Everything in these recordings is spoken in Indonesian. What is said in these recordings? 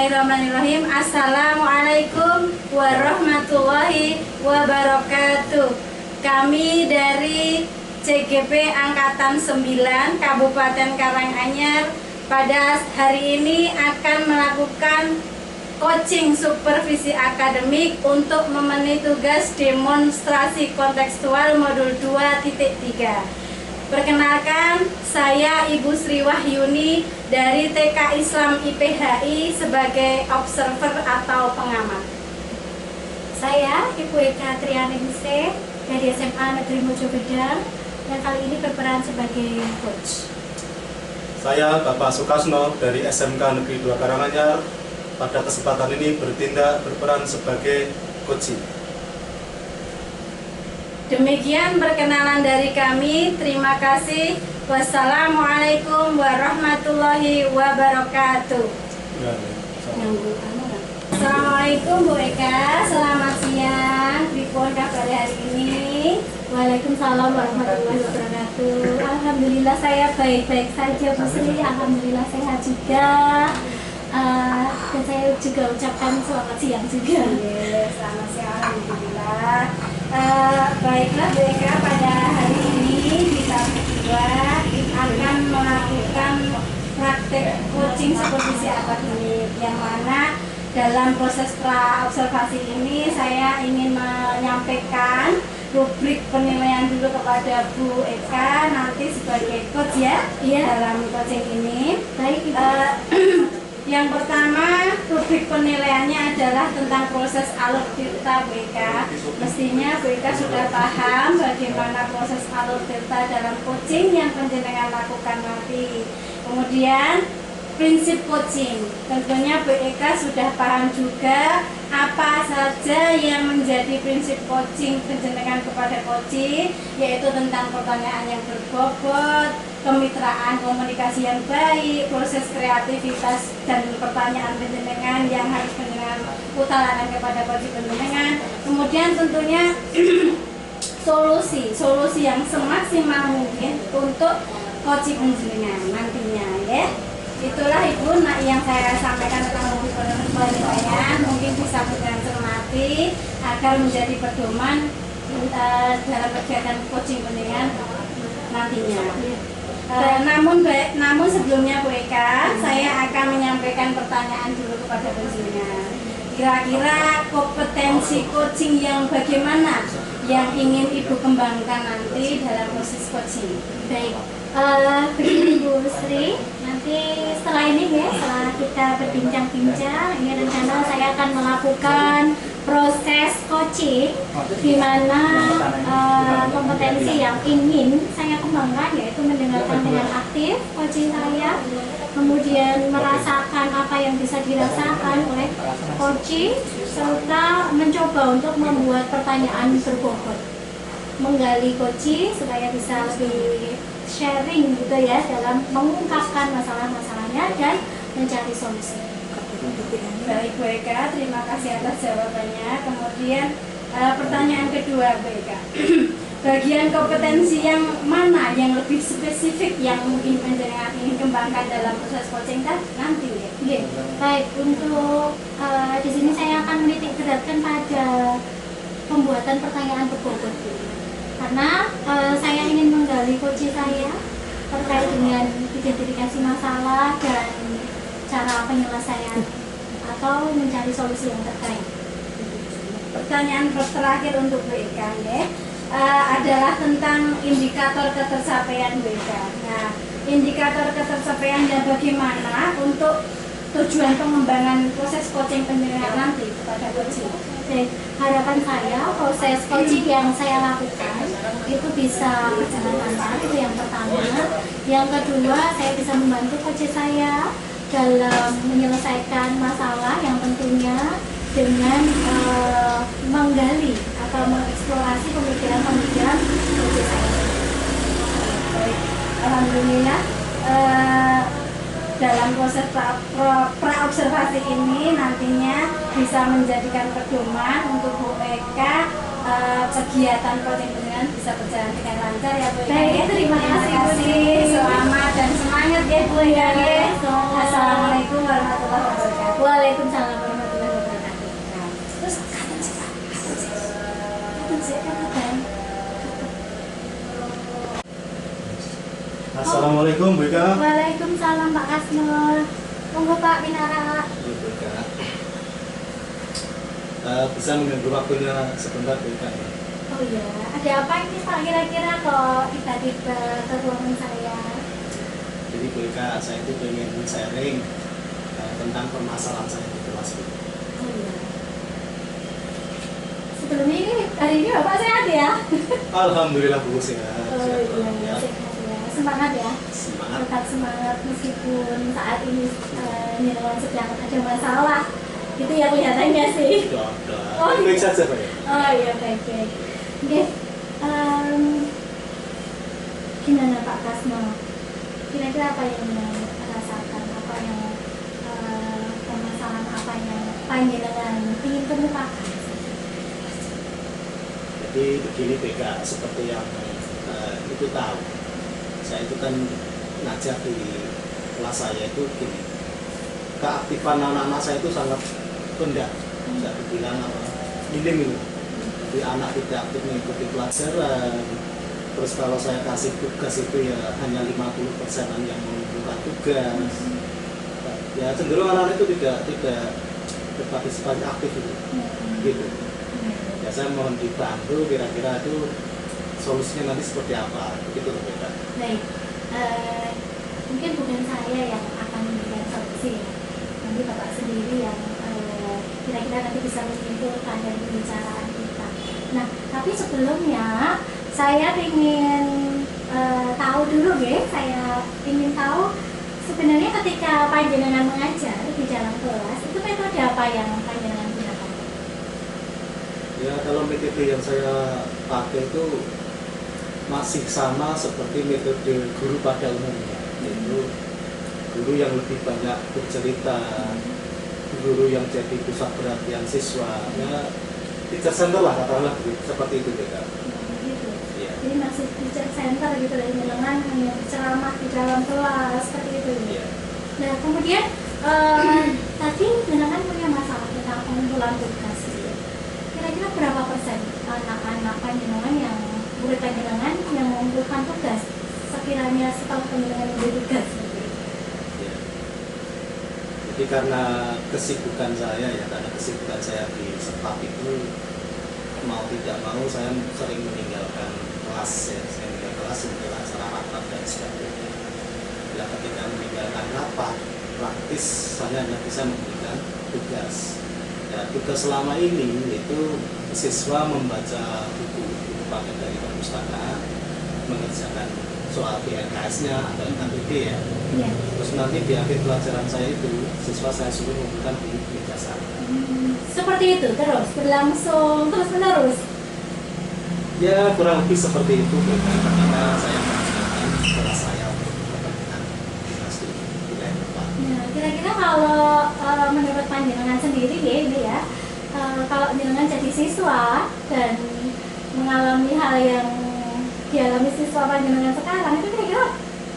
Bismillahirrahmanirrahim. Assalamualaikum warahmatullahi wabarakatuh. Kami dari CGP Angkatan 9 Kabupaten Karanganyar pada hari ini akan melakukan coaching supervisi akademik untuk memenuhi tugas demonstrasi kontekstual modul 2.3. Perkenalkan, saya Ibu Sri Wahyuni dari TK Islam IPHI sebagai observer atau pengamat. Saya Ibu Eka Trianingsih dari SMA Negeri Mojobedang yang kali ini berperan sebagai coach. Saya Bapak Sukasno dari SMK Negeri 2 Karanganyar. Pada kesempatan ini berperan sebagai coach. Demikian perkenalan dari kami. Terima kasih. Wassalamualaikum warahmatullahi wabarakatuh. Assalamualaikum Bu Eka. Selamat siang. Pripun kabar hari ini? Waalaikumsalam warahmatullahi wabarakatuh. Alhamdulillah saya baik-baik saja Bu Sri. Alhamdulillah sehat juga. Dan saya juga ucapkan selamat siang juga. Selamat siang. Alhamdulillah. Baiklah Bu Eka, pada hari ini di tahap kedua akan melakukan praktek coaching supervisi akademik, yang mana dalam proses pra-observasi ini saya ingin menyampaikan rubrik penilaian dulu kepada Bu Eka nanti sebagai coach ya, dalam coaching ini. Baik, Yang pertama, rubrik penilaiannya adalah tentang proses alur tirta Bu Eka. Mestinya Bu Eka sudah paham bagaimana proses alur tirta dalam coaching yang penjenengan lakukan nanti. Kemudian prinsip coaching, tentunya Bu Eka sudah paham juga apa saja yang menjadi prinsip coaching penjenengan kepada coaching, yaitu tentang pertanyaan yang berbobot, kemitraan, komunikasi yang baik, proses kreativitas dan pertanyaan penjenengan yang harus penjenengan utarakan kepada coaching penjenengan. Kemudian tentunya solusi yang semaksimal mungkin untuk coaching penjenengan nantinya ya. Itulah Ibu yang saya sampaikan tentang penilaian, mungkin bisa dengan cermati agar menjadi pedoman dalam kegiatan coaching penjenengan nantinya. Namun sebelumnya Bu Eka, saya akan menyampaikan pertanyaan dulu kepada penjenengan. Kira-kira kompetensi coaching yang bagaimana yang ingin Ibu kembangkan nanti dalam proses coaching? baik. Begini Bu Sri, nanti setelah ini ya, setelah kita berbincang-bincang, ini rencana saya akan melakukan proses coaching di mana kompetensi yang ingin saya kembangkan yaitu mendengarkan dengan aktif coaching saya, kemudian merasakan apa yang bisa dirasakan oleh coaching, serta mencoba untuk membuat pertanyaan berbobot, menggali coaching supaya bisa lebih sharing gitu ya dalam mengungkapkan masalah-masalahnya dan mencari solusi. Baik Bu Eka, terima kasih atas jawabannya. Kemudian pertanyaan kedua Bu Eka, bagian kompetensi yang mana yang lebih spesifik yang mungkin penjenengan ingin kembangkan dalam proses coaching nanti ya? Baik, untuk di sini saya akan menitik beratkan pada pembuatan pertanyaan berbobot. Karena saya ingin menggali coaching saya terkait dengan identifikasi masalah dan cara penyelesaian atau mencari solusi yang terkait. Pertanyaan terakhir untuk Bu Eka ya, adalah tentang indikator ketercapaian Bu Eka. Nah, indikator ketercapaian dan bagaimana untuk tujuan pengembangan proses coaching penjenengan nanti kepada coaching. Harapan saya proses coaching yang saya lakukan itu bisa berjalan lancar, itu yang pertama. Yang kedua, saya bisa membantu coaching saya dalam menyelesaikan masalah yang tentunya dengan menggali atau mengeksplorasi pemikiran-pemikiran coaching saya. Baik, alhamdulillah. Dalam proses pra-observasi ini nantinya bisa menjadikan pedoman untuk Bu Eka, kegiatan coaching penjenengan bisa berjalan dengan lancar ya Bu Eka. Baik, terima kasih. Selamat dan semangat ya Bu Eka. Assalamualaikum warahmatullahi wabarakatuh. Waalaikumsalam. Assalamualaikum Bu Ika. Waalaikumsalam Pak Kasno. Monggo Pak Minara. Bu Ika. Bisa menunggu waktunya sebentar Bu Ika. Oh iya, ada apa ini Pak kira-kira kok tiba-tiba ke ruangan saya? Jadi Bu Ika, saya itu pengen sharing tentang permasalahan saya di kelas Bu. Oh iya. Sebelumnya ini hari ini Bapak sehat ya? Alhamdulillah Bu, sehat. Oh iya, sehat ya. Semangat ya. Semangat. Tetap semangat meskipun saat ini Nirwan sedang ada masalah. Itu ya kelihatannya sih. Oh, baik saja Pak ya. Oh iya, baik-baik. Oke. Gimana Pak Kasno? Kira-kira apa yang rasakan? Apa yang permasalahan apa yang panjenengan ingin kemukakan? Jadi begini BK, seperti yang itu tahu, saya itu kan ngajar di kelas saya itu gini, keaktifan anak-anak saya itu sangat rendah, bisa dibilang apa, minim itu. Jadi anak tidak aktif mengikuti pelajaran, terus kalau saya kasih tugas itu ya hanya 50%-an yang mengumpulkan tugas. Ya cenderung anak-anak itu tidak berpartisipasi aktif itu, gitu. Ya saya mohon dibantu kira-kira itu solusinya nanti seperti apa, begitu loh Beda. Baik, mungkin bukan saya yang akan memberikan solusi ya. Nanti Bapak sendiri yang kira-kira nanti bisa menyimpulkan dari pembicaraan kita. Nah, tapi sebelumnya saya ingin tahu dulu ya, saya ingin tahu sebenarnya ketika panjenengan mengajar di dalam kelas itu metode apa yang panjenengan gunakan? Ya kalau metode yang saya pakai itu masih sama seperti metode guru pada umumnya, yaitu guru yang lebih banyak bercerita, guru yang jadi pusat perhatian siswa, ya teacher center lah katakanlah seperti itu Beda. Gitu. Iya. Jadi masih teacher center gitu dari jenengan hanya berceramah di dalam kelas seperti itu ya. Iya. Nah kemudian tadi jenengan punya masalah tentang pengumpulan tugas. Kira-kira berapa persen anak-anak panjenengan yang murid panjenengan yang mengumpulkan tugas sekiranya setelah panjenengan memberi tugas? Ya. Jadi karena kesibukan saya ya, karena kesibukan saya di sekolah itu mau tidak mau saya sering meninggalkan kelas ya, saya meninggalkan kelas untuk acara rapat dan sebagainya. Ya ketika meninggalkan rapat, praktis saya hanya bisa memberikan tugas. Ya, tugas selama ini itu siswa membaca buku paket dari perpustakaan, mengerjakan soal PNKS-nya atau NKTB ya. Iya. Terus nanti di akhir pelajaran saya itu siswa saya suruh mengumpulkan di meja sana. Seperti itu terus berlangsung terus menerus. Ya kurang lebih seperti itu ketika saya mengerjakan kelas saya untuk kepentingan dinas di wilayah depan. Nah, kira-kira kalau menurut panjenengan sendiri ya ini ya, kalau jenengan jadi siswa dan mengalami hal yang dialami siswa panjenengan sekarang itu kira-kira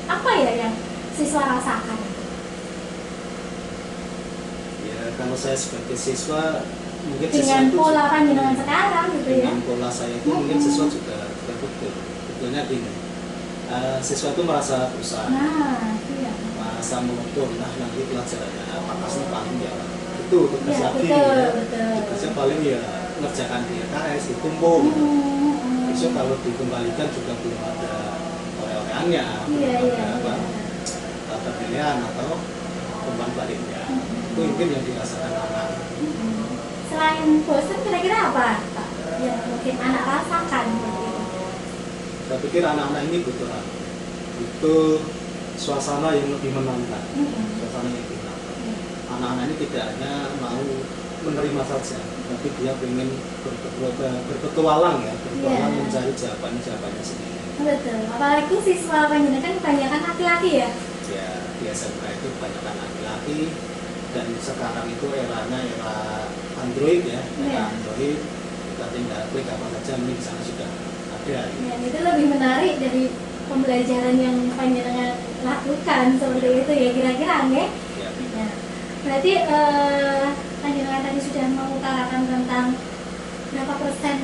apa ya yang siswa rasakan? Ya kalau saya sebagai siswa mungkin Dengan siswa itu pola panjenengan sekarang gitu ya? dengan pola saya itu mungkin siswa juga betul betulnya gini. Siswa itu merasa berusaha, Nah, iya. merasa mengukur, nah nanti pelajarannya apa kasih paling ya itu tugas Iya, lagi betul, ya. betul. Tugasnya paling ya ngerjakan di LKS ditumpuk. Besok kalau dikembalikan juga belum ada oleh-olehannya, Iya, belum iya, ada apa iya. penilaian atau umpan baliknya. Itu mungkin yang dirasakan anak. Selain bosan kira-kira apa Pak yang mungkin anak rasakan seperti itu? Saya pikir anak-anak ini butuh suasana yang lebih menantang, suasana yang lebih menantang. Anak-anak ini tidak hanya mau menerima saja, tapi dia ingin berpetualang ya, berpetualang mencari jawabannya sendiri. Betul, apalagi siswa panjenengan kebanyakan laki-laki ya? Ya di SMK itu kebanyakan laki-laki dan sekarang itu eranya era Android ya, era Android kita tinggal klik apa saja ini di sana sudah ada. Ya, itu lebih menarik dari pembelajaran yang panjenengan lakukan seperti itu ya kira-kira ya? Ya. Nah, berarti panjenengan tadi sudah mengutarakan tentang berapa persen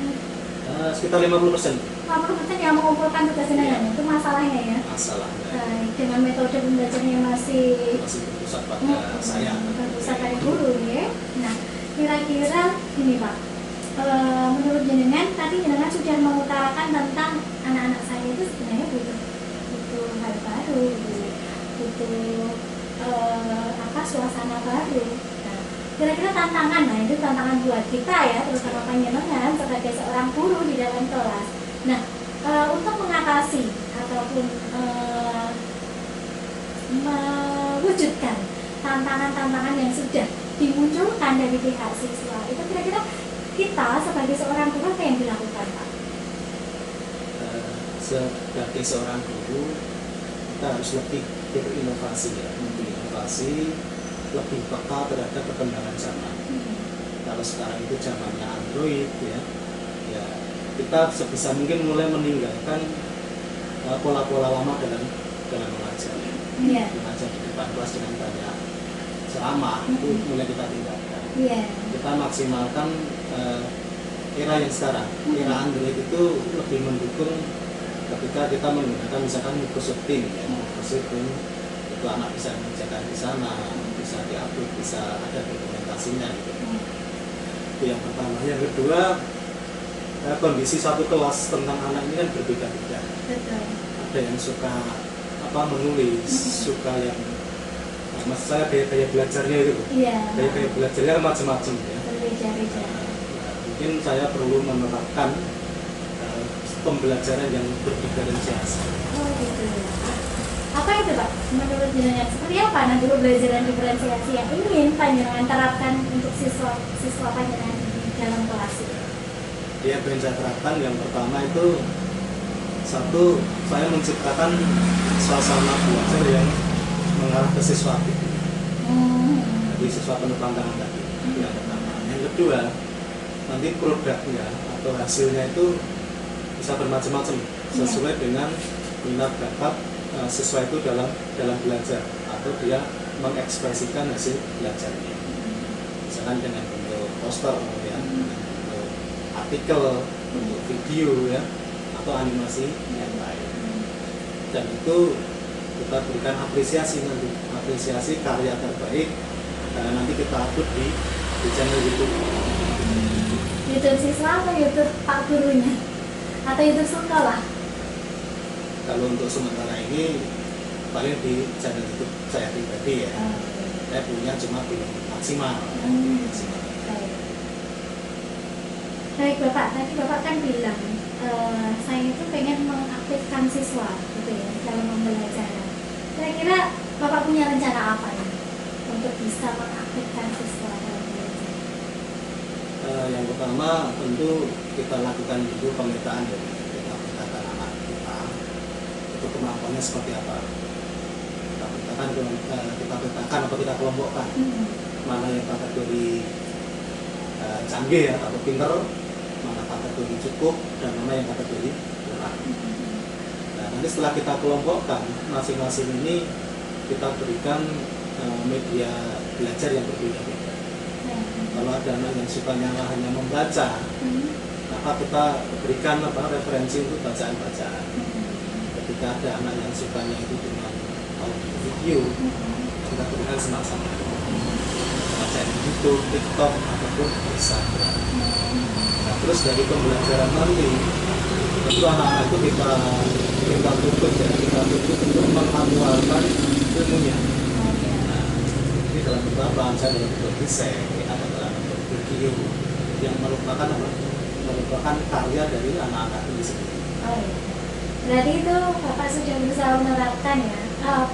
Sekitar 50%. 50% yang mengumpulkan tugas jenengan itu masalahnya ya. Masalahnya Dengan metode pembelajaran yang masih masih berpusat pada saya. berpusat dari guru ya. Nah, kira-kira ini Pak, menurut jenengan tadi jenengan sudah mengutarakan tentang anak-anak saya itu sebenarnya butuh hal baru, butuh suasana baru. Nah, kira-kira tantangan, nah itu tantangan buat kita ya, terutama panjenengan sebagai seorang guru di dalam kelas. Nah, untuk mengatasi ataupun mewujudkan tantangan-tantangan yang sudah dimunculkan dari pihak siswa, itu kira-kira kita sebagai seorang guru apa yang dilakukan Pak? Sebagai seorang guru kita harus lebih berinovasi ya, lebih peka terhadap perkembangan zaman. Kalau sekarang itu zamannya Android ya, kita sebisa mungkin mulai meninggalkan pola-pola lama dalam mengajar. Mengajar di depan kelas dengan banyak ceramah itu mulai kita tinggalkan. Kita maksimalkan era yang sekarang. Era Android itu lebih mendukung ketika kita menggunakan misalkan Microsoft Teams ya. Microsoft Teams itu anak bisa mengerjakan di sana, bisa diupload, bisa ada dokumentasinya gitu. Itu yang pertama. Yang kedua, kondisi satu kelas tentang anak ini kan berbeda-beda. Ada yang suka menulis, suka yang maksud saya gaya belajarnya itu. Gaya belajarnya macam-macam ya. Mungkin saya perlu menerapkan pembelajaran yang berdiferensiasi. Oh gitu. Apa itu Pak? Menurut jenengan seperti apa nanti pembelajaran diferensiasi yang ingin panjenengan terapkan untuk siswa panjenengan di dalam kelas itu? Dia yang saya terapkan yang pertama itu satu, saya menciptakan suasana belajar yang mengarah ke siswatif. Jadi siswa penuh pandangan tadi itu yang pertama. Yang kedua, nanti produknya atau hasilnya itu bisa bermacam-macam sesuai dengan minat bakat siswa itu dalam belajar atau dia mengekspresikan hasil belajarnya. Misalkan dengan bentuk poster, ya, bentuk artikel, bentuk video ya, atau animasi yang lain. Dan itu kita berikan apresiasi karya terbaik nanti kita upload di channel YouTube. YouTube siswa atau YouTube Pak gurunya? Atau YouTube sekolah? Kalau untuk sementara ini paling di channel YouTube saya pribadi ya. Saya punya cuma belum maksimal. Baik Bapak, tadi Bapak kan bilang saya itu pengen mengaktifkan siswa gitu ya dalam pembelajaran. Kira-kira Bapak punya rencana apa ini untuk bisa mengaktifkan siswa dalam belajar? Yang pertama tentu kita lakukan dulu pemetaan ya. Kita petakan anak kita itu kemampuannya seperti apa. Kita petakan atau kita kelompokkan mana yang kategori canggih ya atau pinter, mana kategori cukup, dan mana yang kategori kurang. Nah, nanti setelah kita kelompokkan masing-masing ini kita berikan media belajar yang berbeda-beda. Kalau ada anak yang sukanya hanya membaca, maka kita berikan referensi untuk bacaan-bacaan. Ketika ada anak yang sukanya itu dengan audio video, kita berikan sama-sama bacaan YouTube, TikTok, ataupun Instagram. Nah, terus dari pembelajaran nanti, tentu anak-anak itu kita tuntut untuk mengaktualkan ilmunya. Nah, ini dalam bentuk apa? Misalnya dalam bentuk desain atau dalam bentuk video yang merupakan karya dari anak-anak ini sendiri. Berarti itu Bapak sudah berusaha menerapkan ya.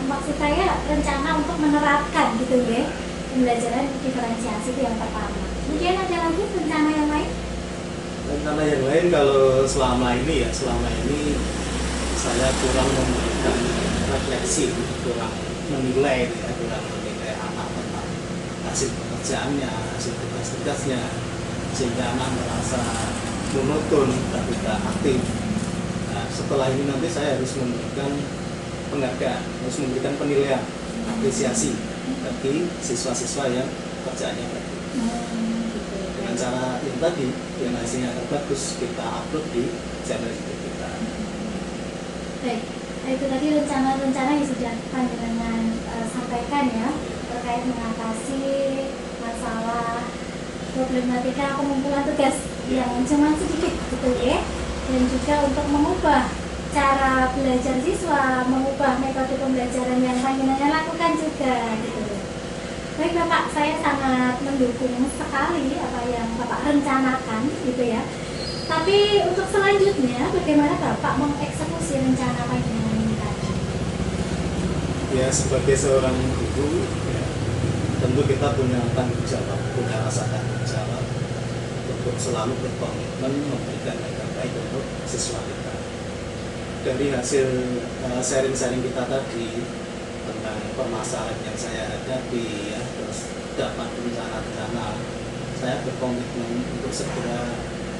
Maksud saya rencana untuk menerapkan gitu ya pembelajaran diferensiasi itu yang pertama. Kemudian ada lagi rencana yang lain? Rencana yang lain kalau selama ini saya kurang memberikan refleksi, kurang menilai anak tentang hasil pekerjaannya, hasil tugas-tugasnya, sehingga anak merasa monoton dan tidak aktif. Nah, setelah ini nanti saya harus memberikan penghargaan, harus memberikan penilaian, apresiasi bagi siswa-siswa yang kerjaannya baik. Dengan dengan cara yang tadi yang hasilnya bagus kita upload di channel YouTube kita. Baik, nah, itu tadi rencana-rencana yang sudah panjenengan sampaikan ya terkait mengatasi masalah problematika pengumpulan tugas yang cuma sedikit gitu ya, dan juga untuk mengubah cara belajar siswa, mengubah metode pembelajaran yang panjenengan lakukan juga gitu. Baik Bapak, saya sangat mendukung sekali apa yang Bapak rencanakan gitu ya. Tapi untuk selanjutnya, bagaimana Bapak mengeksekusi rencana panjenengan ini tadi? Ya sebagai seorang guru, ya, tentu kita punya tanggung jawab, punya rasa tanggung jawab untuk selalu berkomitmen memberikan yang terbaik untuk siswa kita. Dari hasil sharing-sharing kita tadi tentang permasalahan yang saya hadapi, ya, terus dapat rencana-rencana, saya berkomitmen untuk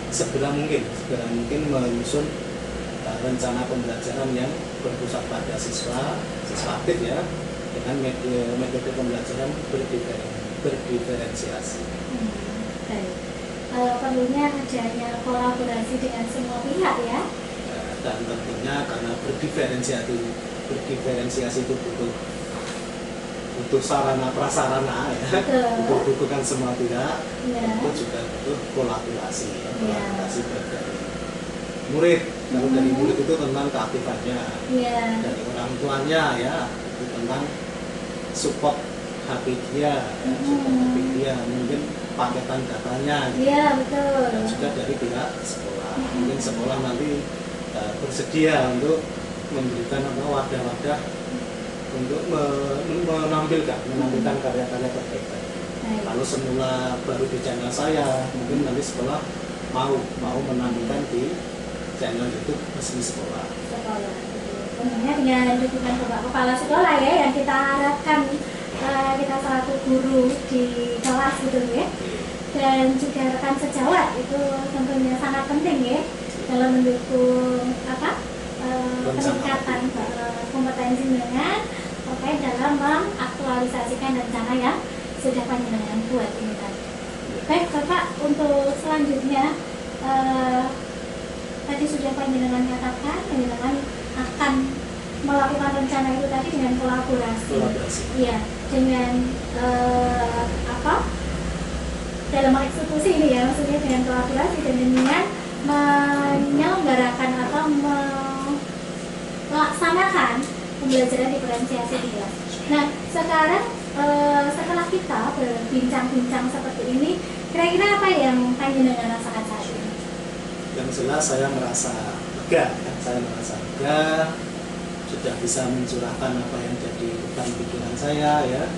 segera mungkin menyusun rencana pembelajaran yang berpusat pada siswa aktif ya, dengan metode pembelajaran berdiferensiasi. Baik. Perlunya adanya kolaborasi dengan semua pihak ya. Dan tentunya karena berdiferensiasi itu butuh sarana prasarana ya, butuhkan semua pihak, itu juga butuh kolaborasi dari murid. Kalau dari murid itu tentang keaktifannya, dari orang tuanya ya itu tentang support HP dia, mungkin paketan datanya, betul. dan juga dari pihak sekolah. Mungkin sekolah nanti bersedia untuk memberikan wadah-wadah untuk menampilkan karya-karya terbaik. Kalau semula baru di channel saya, mungkin nanti sekolah mau menampilkan di channel YouTube resmi sekolah. Tentunya dengan dukungan Bapak Kepala Sekolah ya, yang kita harapkan kita selaku guru di kelas gitu ya, dan juga rekan sejawat itu tentunya sangat penting ya dalam mendukung peningkatan kompetensi dengan terkait dalam mengaktualisasikan rencana yang sudah panjenengan buat ini tadi. Baik Bapak, untuk selanjutnya tadi sudah panjenengan katakan panjenengan akan melakukan rencana itu tadi dengan kolaborasi. Iya, dengan dalam eksekusi ini ya, maksudnya dengan kolaborasi dan dengan menyelenggarakan atau melaksanakan pembelajaran diferensiasi di kelas. Nah, sekarang setelah kita berbincang-bincang seperti ini, kira-kira apa yang panjenengan rasakan saat ini? Yang jelas saya merasa lega, sudah bisa mencurahkan apa yang jadi beban pikiran saya ya.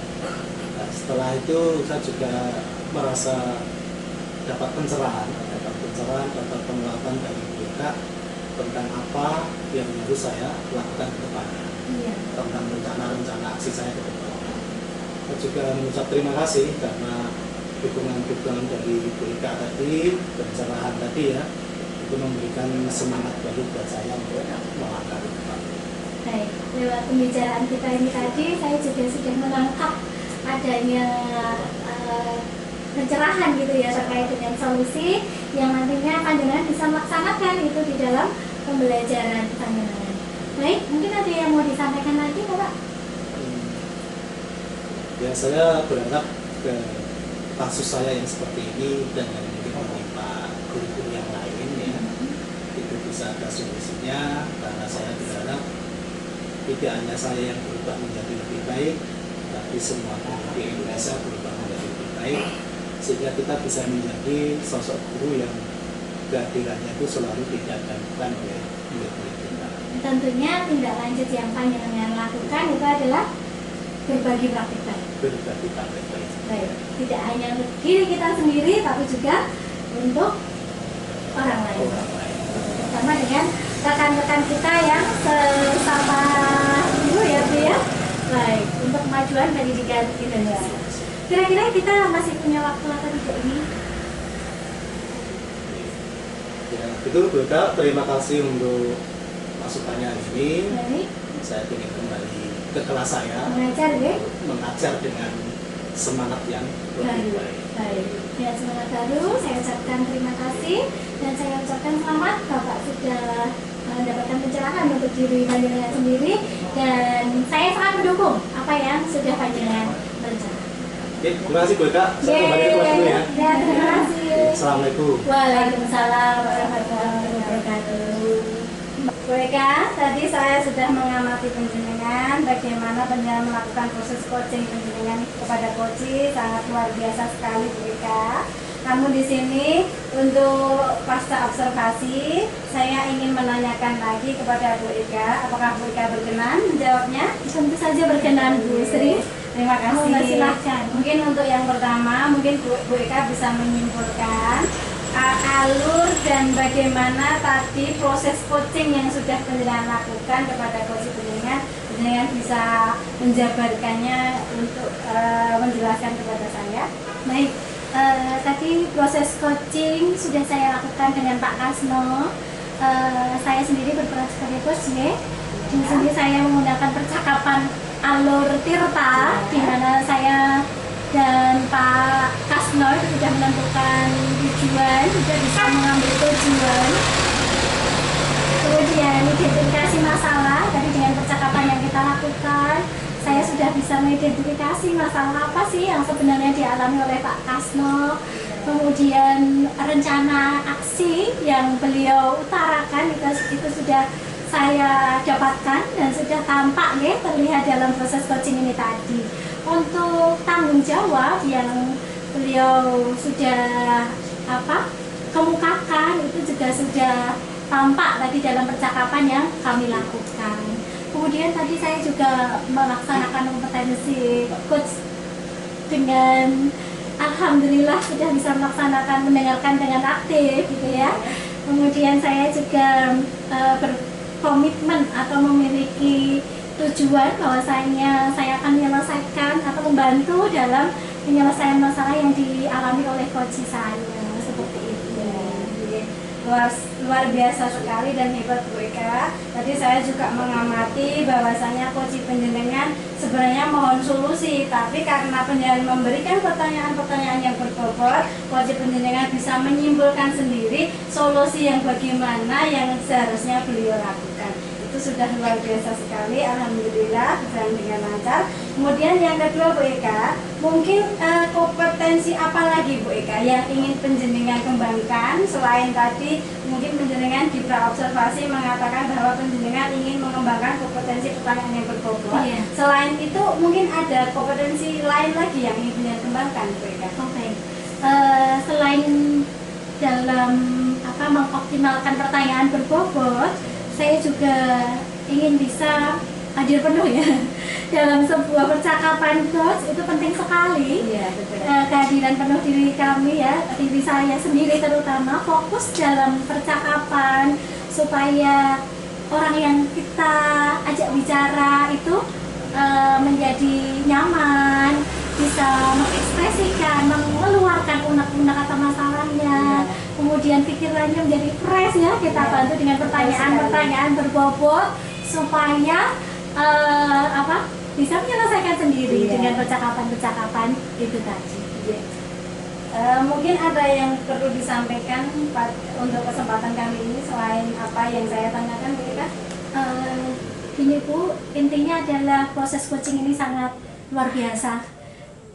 Nah, setelah itu saya juga merasa dapat pencerahan, dapat penguatan dari mereka tentang apa yang harus saya lakukan ke depannya, tentang rencana aksi saya ke depan. Saya juga mengucap terima kasih karena dukungan dari Bu Ika tadi, pencerahan tadi ya, itu memberikan semangat baru buat saya untuk melangkah ke depan. Baik, lewat pembicaraan kita ini tadi, saya juga sudah menangkap adanya pencerahan gitu ya terkait dengan solusi yang nantinya panjenengan bisa melaksanakan itu di dalam pembelajaran panjenengan. Baik, mungkin ada yang mau disampaikan lagi Bapak? Ya, saya berharap ke kasus saya yang seperti ini dan yang mungkin menimpa guru-guru yang lain ya, itu bisa ada solusinya, karena saya berharap tidak hanya saya yang berubah menjadi lebih baik, tapi semua guru di Indonesia berubah menjadi lebih baik, sehingga kita bisa menjadi sosok guru yang kehadirannya itu selalu didambakan oleh murid-murid kita. Tentunya tindak lanjut yang panjenengan lakukan itu adalah berbagi praktik baik. Baik, tidak hanya untuk diri kita sendiri, tapi juga untuk orang lain. Sama dengan rekan-rekan kita yang sesama guru ya Bu ya. Baik, untuk kemajuan pendidikan Indonesia. Kira-kira kita masih punya waktu atau tidak ini? Ya, itu Buka, terima kasih untuk masukannya ini. Baik. Saya ingin kembali ke kelas saya, Mengajar ya? mengajar dengan semangat yang lebih baik. Baik, ya semangat baru. Saya ucapkan terima kasih dan saya ucapkan selamat Bapak sudah mendapatkan pencerahan untuk diri panjenengan sendiri dan saya sangat mendukung apa yang sudah panjenengan rencanakan. Oke, terima kasih Bu Eka. Saya kembali ke kelas dulu ya. Ya, terima kasih. Assalamualaikum. Waalaikumsalam warahmatullahi wabarakatuh. Bu Eka, tadi saya sudah mengamati panjenengan bagaimana panjenengan melakukan proses coaching panjenengan kepada coach, sangat luar biasa sekali Bu Eka. Namun di sini untuk pasca observasi, saya ingin menanyakan lagi kepada Bu Eka, apakah Bu Eka berkenan menjawabnya? Tentu saja berkenan Bu Sri. Terima kasih. Silahkan. Mungkin untuk yang pertama, mungkin Bu Eka bisa menyimpulkan alur dan bagaimana tadi proses coaching yang sudah panjenengan lakukan kepada coach panjenengan bisa menjabarkannya untuk menjelaskan kepada saya. Baik, tadi proses coaching sudah saya lakukan dengan Pak Kasno. Saya sendiri berperan sebagai coach ya. Di sini saya menggunakan percakapan alur Tirta, di mana saya dan Pak Kasno itu sudah menentukan tujuan, sudah bisa mengambil tujuan. Kemudian identifikasi masalah, tadi dengan percakapan yang kita lakukan, saya sudah bisa mengidentifikasi masalah apa sih yang sebenarnya dialami oleh Pak Kasno. Kemudian rencana aksi yang beliau utarakan itu sudah saya dapatkan dan sudah tampak ya, terlihat dalam proses coaching ini tadi. Untuk tanggung jawab yang beliau sudah kemukakan itu juga sudah tampak tadi dalam percakapan yang kami lakukan. Kemudian tadi saya juga melaksanakan kompetensi coach dengan alhamdulillah sudah bisa melaksanakan mendengarkan dengan aktif gitu ya. Kemudian saya juga berkomitmen atau memiliki tujuan bahwasanya saya akan menyelesaikan atau membantu dalam penyelesaian masalah yang dialami oleh coach saya seperti itu. Luar biasa sekali dan hebat Bu Eka. Tadi saya juga mengamati bahwasanya coach panjenengan sebenarnya mohon solusi, tapi karena panjenengan memberikan pertanyaan-pertanyaan yang berbobot, coach panjenengan bisa menyimpulkan sendiri solusi yang bagaimana yang seharusnya beliau lakukan. Itu sudah luar biasa sekali, alhamdulillah berjalan dengan lancar. Kemudian yang kedua Bu Eka, mungkin kompetensi apa lagi Bu Eka yang ingin panjenengan kembangkan selain tadi mungkin panjenengan di praobservasi mengatakan bahwa panjenengan ingin mengembangkan kompetensi pertanyaan yang berbobot. Iya. Selain itu mungkin ada kompetensi lain lagi yang ingin panjenengan kembangkan Bu Eka. Oke. Selain dalam mengoptimalkan pertanyaan berbobot, saya juga ingin bisa hadir penuh ya dalam sebuah percakapan coach, itu penting sekali. Iya, betul. Kehadiran penuh diri kami ya, diri saya sendiri terutama, fokus dalam percakapan supaya orang yang kita ajak bicara itu menjadi nyaman, bisa mengekspresikan, mengeluarkan unek-unek atau masalahnya. Kemudian pikirannya menjadi fresh ya, kita bantu dengan pertanyaan-pertanyaan berbobot supaya bisa menyelesaikan sendiri dengan percakapan-percakapan itu tadi. Mungkin ada yang perlu disampaikan untuk kesempatan kami ini selain apa yang saya tanyakan Bu Eka? Gini Bu, intinya adalah proses coaching ini sangat luar biasa.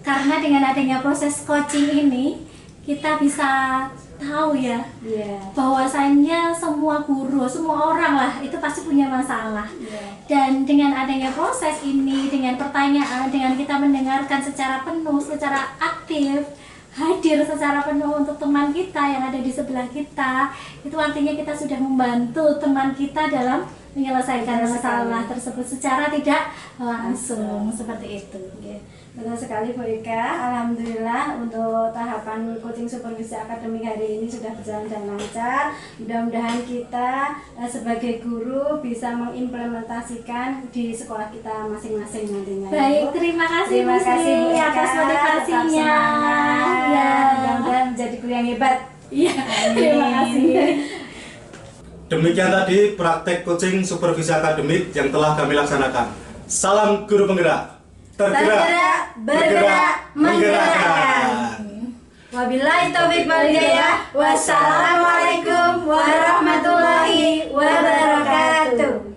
Karena dengan adanya proses coaching ini, kita bisa tahu ya, bahwasannya semua guru, semua orang lah itu pasti punya masalah. Dan dengan adanya proses ini, dengan pertanyaan, dengan kita mendengarkan secara penuh, secara aktif, hadir secara penuh untuk teman kita yang ada di sebelah kita, itu artinya kita sudah membantu teman kita dalam menyelesaikan masalah tersebut secara tidak langsung, seperti itu. Betul sekali Bu Eka, alhamdulillah untuk tahapan coaching supervisi akademik hari ini sudah berjalan dengan lancar. Mudah-mudahan kita sebagai guru bisa mengimplementasikan di sekolah kita masing-masing nantinya. Baik, terima kasih Bu Sri atas motivasinya. Ya, mudah-mudahan menjadi guru yang hebat. Iya, terima kasih. Demikian tadi praktek coaching supervisi akademik yang telah kami laksanakan. Salam guru penggerak. Tergerak, bergerak, menggerakkan. Wabillahi taufiq wal hidayah. Wassalamualaikum warahmatullahi wabarakatuh.